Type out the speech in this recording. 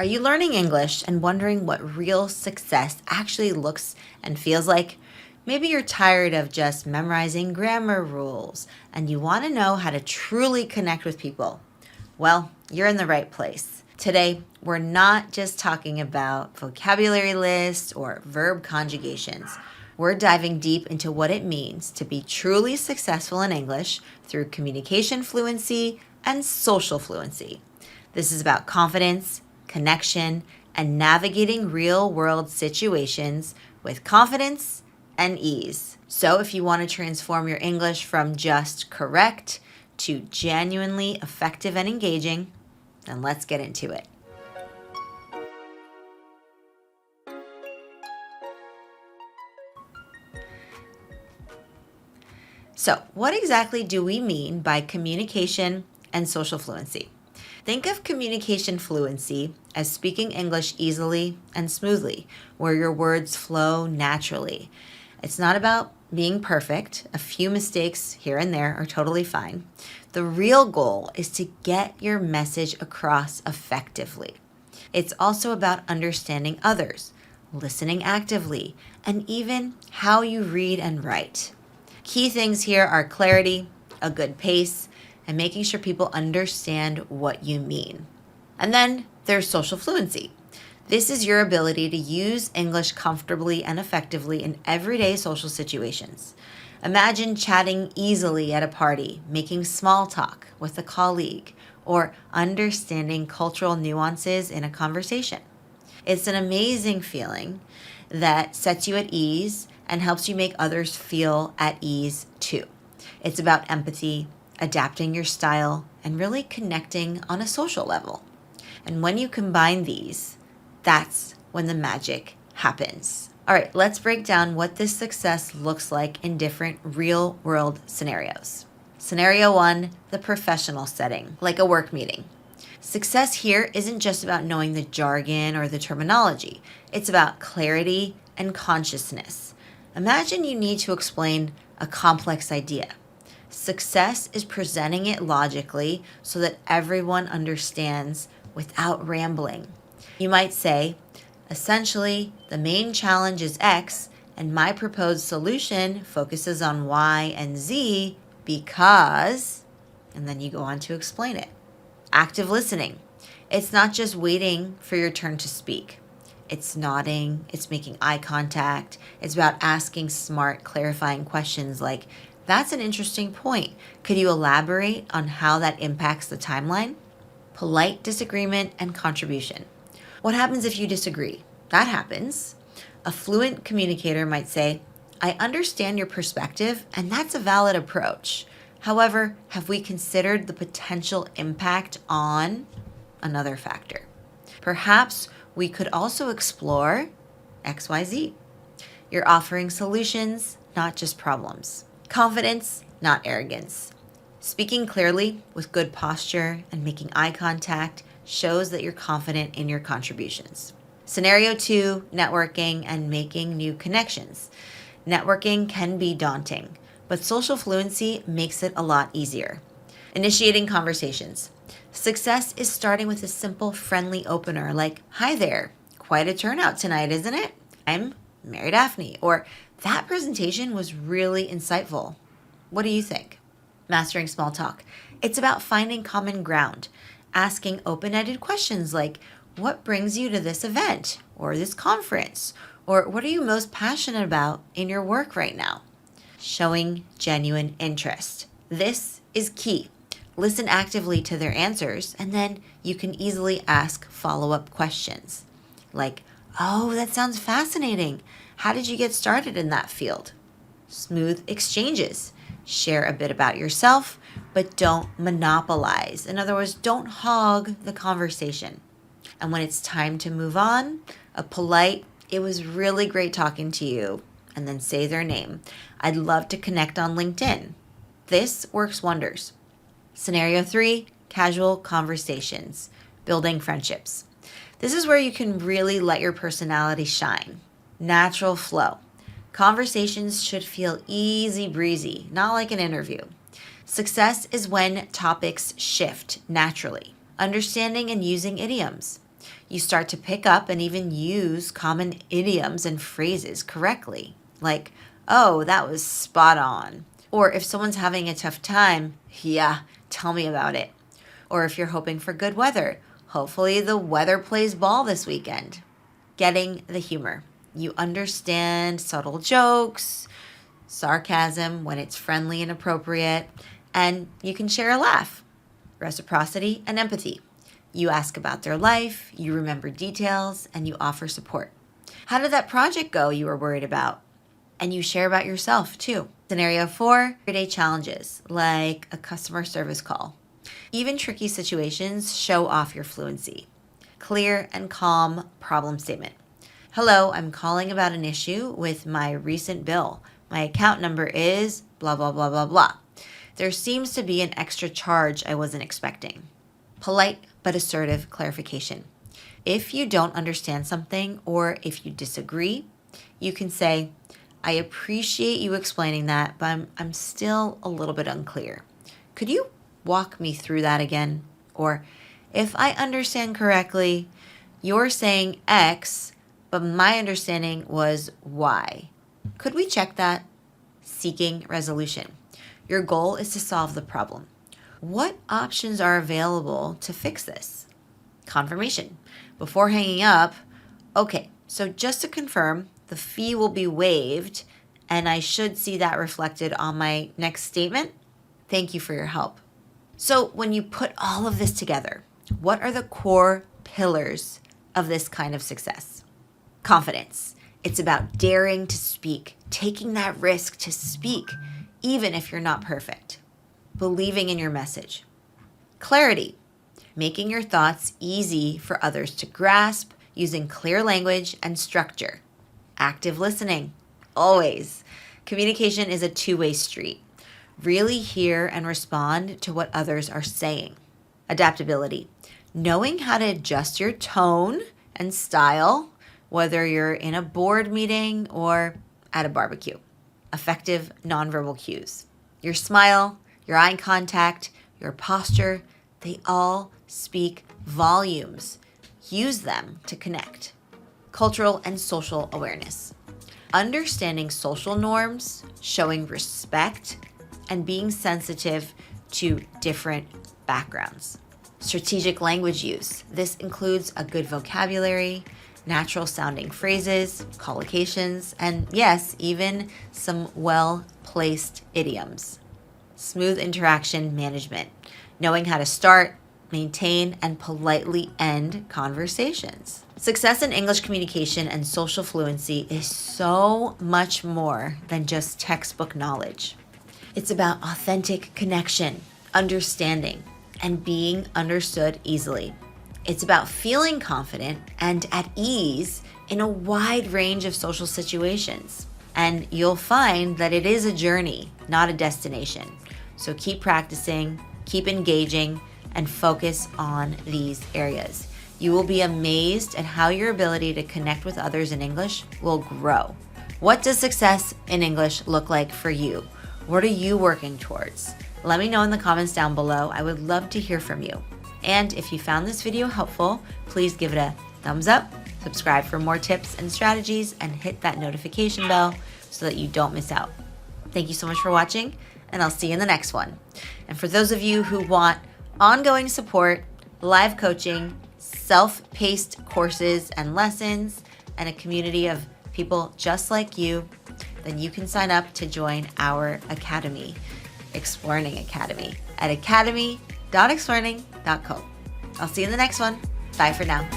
Are you learning English and wondering what real success actually looks and feels like? Maybe you're tired of just memorizing grammar rules and you want to know how to truly connect with people. Well, you're in the right place. Today, we're not just talking about vocabulary lists or verb conjugations. We're diving deep into what it means to be truly successful in English through communication fluency and social fluency. This is about confidence, connection, and navigating real-world situations with confidence and ease. So if you want to transform your English from just correct to genuinely effective and engaging, then let's get into it. So, what exactly do we mean by communication and social fluency? Think of communication fluency as speaking English easily and smoothly, where your words flow naturally. It's not about being perfect. A few mistakes here and there are totally fine. The real goal is to get your message across effectively. It's also about understanding others, listening actively, and even how you read and write. Key things here are clarity, a good pace, and making sure people understand what you mean. And then there's social fluency. This is your ability to use English comfortably and effectively in everyday social situations. Imagine chatting easily at a party, making small talk with a colleague, or understanding cultural nuances in a conversation. It's an amazing feeling that sets you at ease and helps you make others feel at ease too. It's about empathy, adapting your style, and really connecting on a social level. And when you combine these, that's when the magic happens. All right, let's break down what this success looks like in different real-world scenarios. Scenario 1, the professional setting, like a work meeting. Success here isn't just about knowing the jargon or the terminology. It's about clarity and consciousness. Imagine you need to explain a complex idea. Success is presenting it logically so that everyone understands without rambling. You might say, essentially, the main challenge is X, and my proposed solution focuses on Y and Z because, and then you go on to explain it. Active listening. It's not just waiting for your turn to speak. It's nodding, it's making eye contact, it's about asking smart, clarifying questions like, that's an interesting point. Could you elaborate on how that impacts the timeline? Polite disagreement and contribution. What happens if you disagree? That happens. A fluent communicator might say, I understand your perspective, and that's a valid approach. However, have we considered the potential impact on another factor? Perhaps we could also explore XYZ. You're offering solutions, not just problems. Confidence, not arrogance. Speaking clearly with good posture and making eye contact shows that you're confident in your contributions. Scenario 2, networking and making new connections. Networking can be daunting, but social fluency makes it a lot easier. Initiating conversations. Success is starting with a simple, friendly opener like, hi there, quite a turnout tonight, isn't it? I'm Mary Daphne, or that presentation was really insightful. What do you think? Mastering small talk. It's about finding common ground, asking open-ended questions like, what brings you to this event or this conference? Or what are you most passionate about in your work right now? Showing genuine interest. This is key. Listen actively to their answers, and then you can easily ask follow-up questions like, oh, that sounds fascinating. How did you get started in that field? Smooth exchanges. Share a bit about yourself, but don't monopolize. In other words, don't hog the conversation. And when it's time to move on, a polite, it was really great talking to you, and then say their name. I'd love to connect on LinkedIn. This works wonders. Scenario 3, casual conversations, building friendships. This is where you can really let your personality shine. Natural flow. Conversations should feel easy breezy, not like an interview. Success is when topics shift naturally. Understanding and using idioms. You start to pick up and even use common idioms and phrases correctly, like, oh, that was spot on. Or if someone's having a tough time, yeah, tell me about it. Or if you're hoping for good weather, hopefully the weather plays ball this weekend. Getting the humor. You understand subtle jokes, sarcasm when it's friendly and appropriate, and you can share a laugh. Reciprocity and empathy. You ask about their life, you remember details, and you offer support. How did that project go you were worried about? And you share about yourself too. Scenario 4, everyday challenges, like a customer service call. Even tricky situations show off your fluency. Clear and calm problem statement. Hello, I'm calling about an issue with my recent bill. My account number is blah, blah, blah, blah, blah. There seems to be an extra charge I wasn't expecting. Polite but assertive clarification. If you don't understand something or if you disagree, you can say, I appreciate you explaining that, but I'm still a little bit unclear. Could you walk me through that again? Or, if I understand correctly, you're saying X, but my understanding was Y. Could we check that? Seeking resolution. Your goal is to solve the problem. What options are available to fix this? Confirmation. Before hanging up, okay, so just to confirm, the fee will be waived and I should see that reflected on my next statement. Thank you for your help. So when you put all of this together, what are the core pillars of this kind of success? Confidence. It's about daring to speak, taking that risk to speak, even if you're not perfect. Believing in your message. Clarity. Making your thoughts easy for others to grasp using clear language and structure. Active listening. Always. Communication is a two-way street. Really hear and respond to what others are saying. Adaptability. Knowing how to adjust your tone and style, whether you're in a board meeting or at a barbecue. Effective nonverbal cues. Your smile, your eye contact, your posture, they all speak volumes. Use them to connect. Cultural and social awareness. Understanding social norms, showing respect, and being sensitive to different backgrounds. Strategic language use. This includes a good vocabulary, natural sounding phrases, collocations, and yes, even some well-placed idioms. Smooth interaction management. Knowing how to start, maintain, and politely end conversations. Success in English communication and social fluency is so much more than just textbook knowledge. It's about authentic connection, understanding, and being understood easily. It's about feeling confident and at ease in a wide range of social situations. And you'll find that it is a journey, not a destination. So keep practicing, keep engaging, and focus on these areas. You will be amazed at how your ability to connect with others in English will grow. What does success in English look like for you? What are you working towards? Let me know in the comments down below. I would love to hear from you. And if you found this video helpful, please give it a thumbs up, subscribe for more tips and strategies, and hit that notification bell so that you don't miss out. Thank you so much for watching, and I'll see you in the next one. And for those of you who want ongoing support, live coaching, self-paced courses and lessons, and a community of people just like you, then you can sign up to join our academy, Explearning Academy, at academy.explearning.co. I'll see you in the next one. Bye for now.